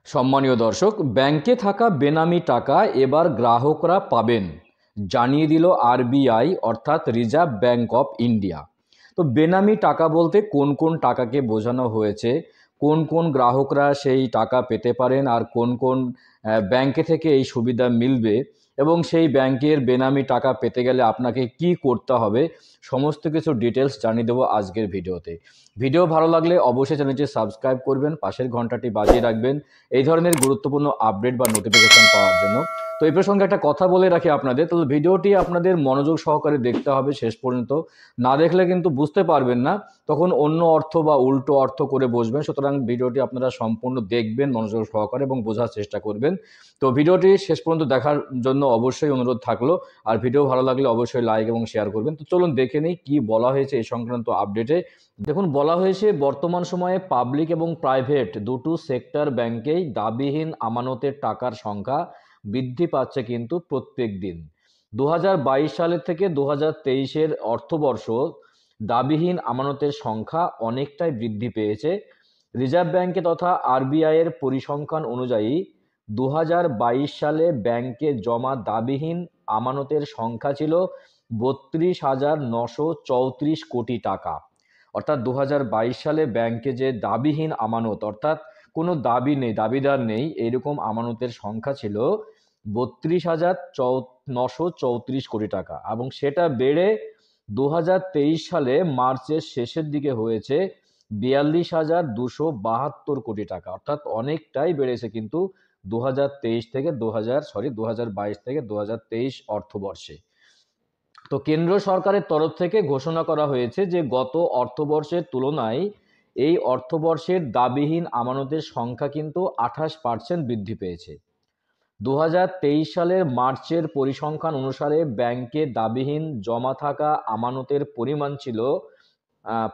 সম্মানীয় দর্শক, ব্যাংকে থাকা বেনামি টাকা এবার গ্রাহকরা পাবেন, জানিয়ে দিল আরবিআই অর্থাৎ রিজার্ভ ব্যাংক অফ ইন্ডিয়া। তো বেনামি টাকা বলতে কোন কোন টাকাকে বোঝানো হয়েছে, কোন কোন গ্রাহকরা সেই টাকা পেতে পারেন, আর কোন কোন ব্যাংকে থেকে এই সুবিধা মিলবে, এবং সেই ব্যাংকের বেনামি টাকা পেতে গেলে আপনাকে কি করতে হবে, সমস্ত কিছু ডিটেলস জানিয়ে দেবো আজকের ভিডিওতে। ভিডিও ভালো লাগলে অবশ্যই চ্যানেলটি সাবস্ক্রাইব করবেন, পাশের ঘন্টাটি বাজিয়ে রাখবেন এই ধরনের গুরুত্বপূর্ণ আপডেট বা নোটিফিকেশন পাওয়ার জন্য। তো এই প্রসঙ্গে একটা কথা বলে রাখি আপনাদের, তো ভিডিওটি আপনাদের মনোযোগ সহকারে দেখতে হবে শেষ পর্যন্ত। না দেখলে কিন্তু বুঝতে পারবেন না, তখন অন্য অর্থ বা উল্টো অর্থ করে বসবেন। সুতরাং ভিডিওটি আপনারা সম্পূর্ণ দেখবেন মনোযোগ সহকারে এবং বোঝার চেষ্টা করবেন। তো ভিডিওটি শেষ পর্যন্ত দেখার জন্য অবশ্যই অনুরোধ থাকলো। আর ভিডিও ভালো লাগলে অবশ্যই লাইক এবং শেয়ার করবেন। তো চলুন দেখে নিই কি বলা হয়েছে এই সংক্রান্ত আপডেটে। দেখুন, বলা হয়েছে বর্তমান সময়ে পাবলিক এবং প্রাইভেট দুটো সেক্টর ব্যাংকেই দাবিহীন আমানতের টাকার সংখ্যা বৃদ্ধি পাচ্ছে কিন্তু প্রত্যেক দিন। 2022 সালের থেকে 2023-এর অর্থবর্ষ দাবিহীন আমানতের সংখ্যা অনেকটাই বৃদ্ধি পেয়েছে। রিজার্ভ ব্যাংকে তথা আরবিআই এর পরিসংখ্যান অনুযায়ী 2022 সালে ব্যাংকে জমা দাবিহীন আমানতের সংখ্যা ছিল 32,934 কোটি টাকা। অর্থাৎ 2022 সালে ব্যাংকে যে দাবিহীন আমানত, অর্থাৎ কোনো দাবি নেই, দাবিদার নেই, এরকম আমানতের সংখ্যা ছিল 32,934 কোটি টাকা, এবং সেটা বেড়ে 2023 সালে মার্চের শেষের দিকে হয়েছে 42,272 কোটি টাকা। অর্থাৎ অনেকটাই বেড়েছে কিন্তু 2022 থেকে 2023 অর্থবর্ষে। তো কেন্দ্র সরকারের তরফ থেকে ঘোষণা করা হয়েছে যে গত অর্থবর্ষের তুলনায় এই অর্থবর্ষের দাবিহীন আমানতের সংখ্যা কিন্তু 28% বৃদ্ধি পেয়েছে। 2023 সালের মার্চের পরিসংখ্যান অনুসারে ব্যাংকে দাবিহীন জমা থাকা আমানতের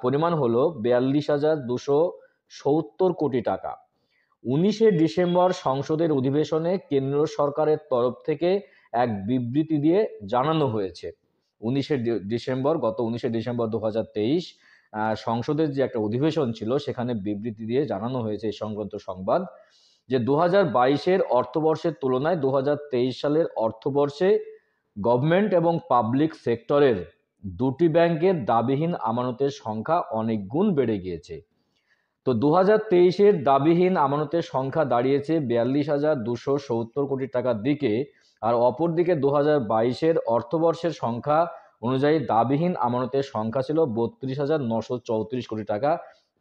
পরিমাণ হলো 42,270 কোটি টাকা। 19শে ডিসেম্বর সংসদের অধিবেশনে কেন্দ্র সরকারের তরফ থেকে এক বিবৃতি দিয়ে জানানো হয়েছে। গত 19শে ডিসেম্বর 2023 সংসদের যে একটা অধিবেশন ছিল, সেখানে বিবৃতি দিয়ে জানানো হয়েছে এই সংক্রান্ত সংবাদ যে 2022-এর অর্থবর্ষের তুলনায় 2023 সালের অর্থবর্ষে গভর্নমেন্ট এবং পাবলিক সেক্টরের দুটি ব্যাংকের দাবিহীন আমানতের সংখ্যা অনেক গুণ বেড়ে গিয়েছে। তো 2023-এর দাবিহীন আমানতের সংখ্যা দাঁড়িয়েছে 42,270 কোটি টাকার দিকে, আর অপরদিকে 2022-এর অর্থবর্ষের সংখ্যা অনুযায়ী দাবিহীন আমানতের সংখ্যা ছিল 32,934 কোটি টাকা।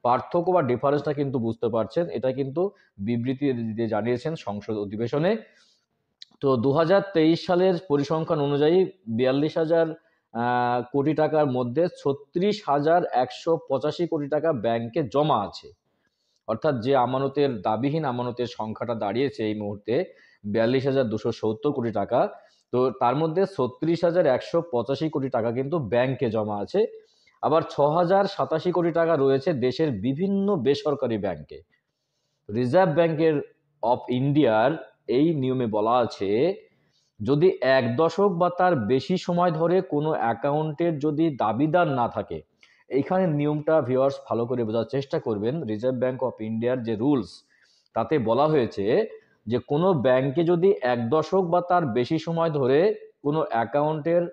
পার্থক্য বা ডিফারেন্সটা কিন্তু বুঝতে পারছেন, এটা কিন্তু বিবৃতি দিয়ে জানিয়েছেন সংসদ অধিবেশনে। তো 2023 সালের পরিসংখ্যান অনুযায়ী 42,000 কোটি টাকার মধ্যে 36,185 কোটি টাকা ব্যাংকে জমা আছে। অর্থাৎ যে আমানতের দাবিহীন আমানতের সংখ্যাটা দাঁড়িয়েছে এই মুহূর্তে 42,270 কোটি টাকা, তো তার মধ্যে 36,185 কোটি টাকা কিন্তু ব্যাংকে জমা আছে। আবার 6,087 কোটি টাকা রয়েছে দেশের বিভিন্ন বেসরকারি ব্যাংকে। রিজার্ভ ব্যাংকের অফ ইন্ডিয়ার এই নিয়মে বলা আছে, যদি 1 দশক বা তার বেশি সময় ধরে কোনো অ্যাকাউন্টের যদি দাবিদার না থাকে, এইখানে নিয়মটা ভিউয়ার্স ভালো করে বোঝার চেষ্টা করবেন। রিজার্ভ ব্যাংক অফ ইন্ডিয়ার যে রুলস, তাতে বলা হয়েছে যে কোনো ব্যাংকে যদি 1 দশক বা তার বেশি সময় ধরে কোনো অ্যাকাউন্টের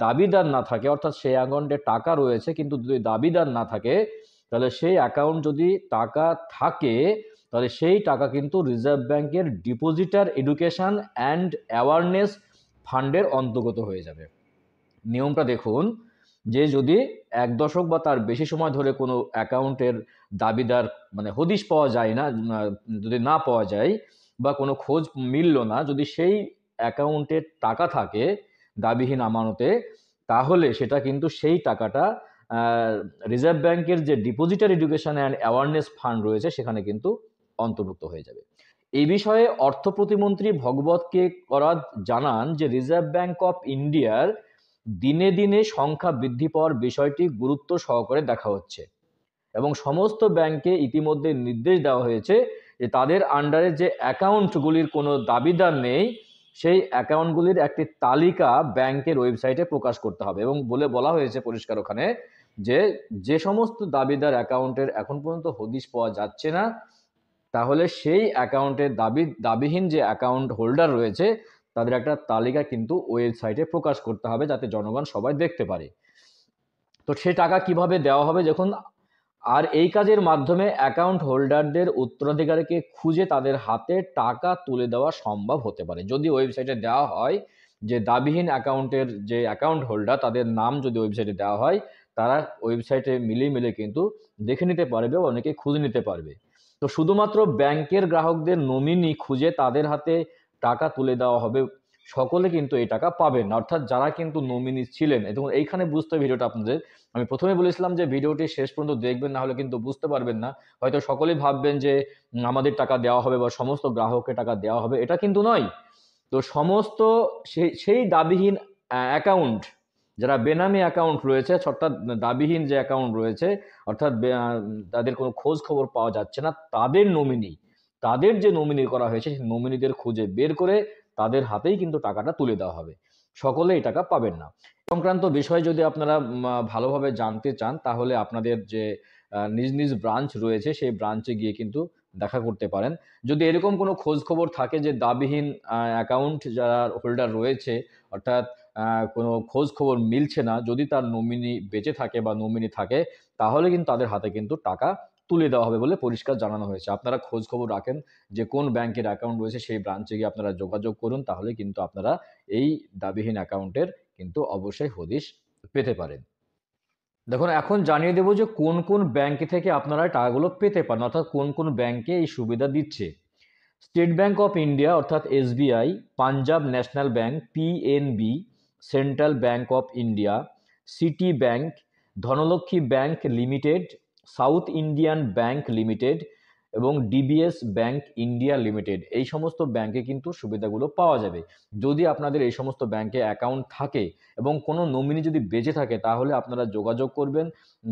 দাবিদার না থাকে, অর্থাৎ সেই অ্যাকাউন্টে টাকা রয়েছে কিন্তু যদি দাবিদার না থাকে, তাহলে সেই অ্যাকাউন্ট যদি টাকা থাকে, তাহলে সেই টাকা কিন্তু রিজার্ভ ব্যাংকের ডিপোজিটার এডুকেশন অ্যান্ড অ্যাওয়ারনেস ফান্ডের অন্তর্গত হয়ে যাবে। নিয়মটা দেখুন, যে যদি 1 দশক বা তার বেশি সময় ধরে কোনো অ্যাকাউন্টের দাবিদার মানে হদিশ পাওয়া যায় না, যদি না পাওয়া যায় বা কোনো খোঁজ মিলল না, যদি সেই অ্যাকাউন্টে টাকা থাকে দাবিহীন আমানতে, তাহলে সেটা কিন্তু সেই টাকাটা রিজার্ভ ব্যাংকের যে depositor education and awareness fund রয়েছে সেখানে কিন্তু অন্তর্ভুক্ত হয়ে যাবে। এই বিষয়ে অর্থ প্রতিমন্ত্রী ভগবত কে করাত জানান যে রিজার্ভ ব্যাংক অফ ইন্ডিয়ার দিনে দিনে সংখ্যা বৃদ্ধি পাওয়ার বিষয়টি গুরুত্ব সহকারে দেখা হচ্ছে এবং সমস্ত ব্যাংকে ইতিমধ্যে নির্দেশ দেওয়া হয়েছে যে তাদের আন্ডারে যে অ্যাকাউন্টগুলির কোনো দাবিদার নেই, সেই অ্যাকাউন্টগুলির একটি তালিকা ব্যাংকের ওয়েবসাইটে প্রকাশ করতে হবে। এবং বলা হয়েছে পরিষ্কার ওখানে যে যে সমস্ত দাবিদার অ্যাকাউন্টের এখন পর্যন্ত হদিশ পাওয়া যাচ্ছে না, তাহলে সেই অ্যাকাউন্টের দাবিহীন যে অ্যাকাউন্ট হোল্ডার রয়েছে তাদের একটা তালিকা কিন্তু ওয়েবসাইটে প্রকাশ করতে হবে, যাতে জনগণ সবাই দেখতে পারে। তো সে টাকা কিভাবে দেওয়া হবে যখন, আর এই কাজের মাধ্যমে অ্যাকাউন্ট হোল্ডারদের উত্তরাধিকারীকে খুঁজে তাদের হাতে টাকা তুলে দেওয়া সম্ভব হতে পারে। যদি ওয়েবসাইটে দেওয়া হয় যে দাবিহীন অ্যাকাউন্টের যে অ্যাকাউন্ট হোল্ডার তাদের নাম যদি ওয়েবসাইটে দেওয়া হয়, তারা ওয়েবসাইটে মিলে কিন্তু দেখে নিতে পারবে, অনেকে খুঁজে নিতে পারবে। তো শুধুমাত্র ব্যাংকের গ্রাহকদের নমিনি খুঁজে তাদের হাতে টাকা তুলে দেওয়া হবে, সকলে কিন্তু এই টাকা পাবেন না। অর্থাৎ যারা কিন্তু নমিনি ছিলেন, এবং এইখানে বুঝতে হবে ভিডিওটা আপনাদের, আমি প্রথমে বলেছিলাম যে ভিডিওটি শেষ পর্যন্ত দেখবেন, না হলে কিন্তু বুঝতে পারবেন না। হয়তো সকলেই ভাববেন যে আমাদের টাকা দেওয়া হবে বা সমস্ত গ্রাহককে টাকা দেওয়া হবে, এটা কিন্তু নয়। তো সমস্ত সেই দাবিহীন অ্যাকাউন্ট, যারা বেনামি অ্যাকাউন্ট রয়েছে, অর্থাৎ দাবিহীন যে অ্যাকাউন্ট রয়েছে, অর্থাৎ তাদের কোনো খোঁজ খবর পাওয়া যাচ্ছে না, তাদের যে নমিনি করা হয়েছে সেই নমিনিদের খুঁজে বের করে তাদের হাতেই কিন্তু টাকাটা তুলে দেওয়া হবে। সকলে এই টাকা পাবেন না। সংক্রান্ত বিষয় যদি আপনারা ভালোভাবে জানতে চান, তাহলে আপনাদের যে নিজ নিজ ব্রাঞ্চ রয়েছে সেই ব্রাঞ্চে গিয়ে কিন্তু দেখা করতে পারেন। যদি এরকম কোনো খোঁজ খবর থাকে যে দাবিহীন অ্যাকাউন্ট যারা হোল্ডার রয়েছে, অর্থাৎ কোনো খোঁজ খবর মিলছে না, যদি তার নমিনি বেঁচে থাকে বা নমিনি থাকে, তাহলে কিন্তু তাদের হাতে কিন্তু টাকা তুলে দেওয়া হবে বলে পরিষ্কার জানানো হয়েছে। আপনারা খোঁজ খবর রাখেন যে কোন ব্যাংকের অ্যাকাউন্ট রয়েছে, সেই ব্রাঞ্চে গিয়ে আপনারা যোগাযোগ করুন, তাহলে কিন্তু আপনারা এই দাবিহীন অ্যাকাউন্টের কিন্তু অবশ্যই হদিশ পেতে পারেন। দেখুন, এখন জানিয়ে দেব যে কোন কোন ব্যাংক থেকে আপনারা টাকাগুলো পেতে পারেন, অর্থাৎ কোন কোন ব্যাংকে এই সুবিধা দিচ্ছে। স্টেট ব্যাংক অফ ইন্ডিয়া অর্থাৎ SBI, Punjab national bank PNB, central bank of India, city bank, Dhanlaxmi bank limited, south Indian bank limited এবং ডিবিএস ব্যাংক ইন্ডিয়া লিমিটেড, এই সমস্ত ব্যাংকে কিন্তু সুবিধাগুলো পাওয়া যাবে। যদি আপনাদের এই সমস্ত ব্যাংকে অ্যাকাউন্ট থাকে এবং কোনো নমিনি যদি বেঁচে থাকে, তাহলে আপনারা যোগাযোগ করবেন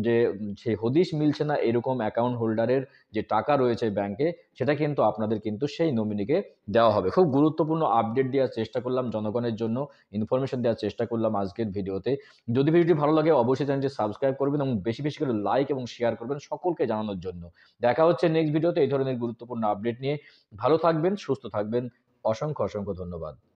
যে সেই হদিশ মিলছে না এরকম অ্যাকাউন্ট হোল্ডারের যে টাকা রয়েছে ব্যাংকে, সেটা কিন্তু আপনাদের কিন্তু সেই নমিনিকে দেওয়া হবে। খুব গুরুত্বপূর্ণ আপডেট দেওয়ার চেষ্টা করলাম জনগণের জন্য, ইনফরমেশন দেওয়ার চেষ্টা করলাম আজকের ভিডিওতে। যদি ভিডিওটি ভালো লাগে অবশ্যই চ্যানেলটি সাবস্ক্রাইব করবেন এবং বেশি বেশি করে লাইক এবং শেয়ার করবেন সকলকে জানানোর জন্য। দেখা হচ্ছে নেক্সট ভিডিওতে এই ধরনের গুরুত্বপূর্ণ আপডেট নিয়ে। ভালো থাকবেন, সুস্থ থাকবেন। অসংখ্য ধন্যবাদ।